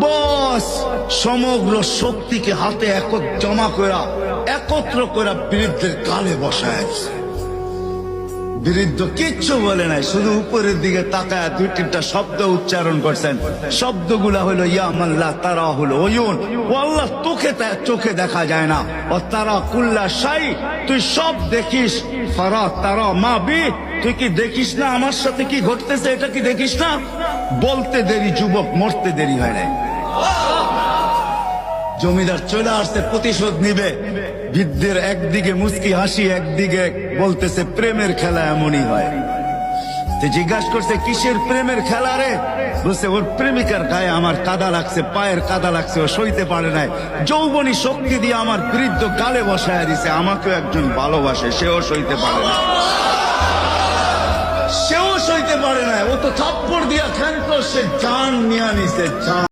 বস সমগ্র শক্তিকে হাতে একত্র করে বৃদ্ধের গালে বসায় দিছে। বৃদ্ধ কিচ্ছু বলে নাই, শুধু উপরের দিকে তাকায় দুই তিনটা শব্দ উচ্চারণ করছেন। শব্দগুলা হলো ইয়া মাল্লা তারা হলো ওয়ুন, ও আল্লাহ চোখে দেখা যায় না, ও তারা কুল্লা শাই, তুই সব দেখিস, ফারা তারা মা বি, তুই কি দেখিস না আমার সাথে কি ঘটতেছে, এটা কি দেখিস না? বলতে দেরি যুবক, মরতে দেরি হয় নাই। জমিদার চলে আসছে, প্রতিশোধ নিবে। বৃদ্ধের একদিকে মুস্কি হাসি, একদিকে বলতেছে প্রেমের খেলা এমনই হয়। জিজ্ঞাসা করছে কিসের প্রেমের খেলা রে? বলছে ওর প্রেমিকার গায়ে আমার কাদা লাগছে, পায়ের কাদা লাগছে, ও সইতে পারে নাই। যৌবনী শক্তি দিয়ে আমার বৃদ্ধ গালে বসায় দিছে। আমাকেও একজন ভালোবাসে, সেও সইতে পারে না, সেও সইতে পারে না। ও তো থাপ্পড় দিয়া ক্ষান্ত, সে জান নিয়ে নিছে।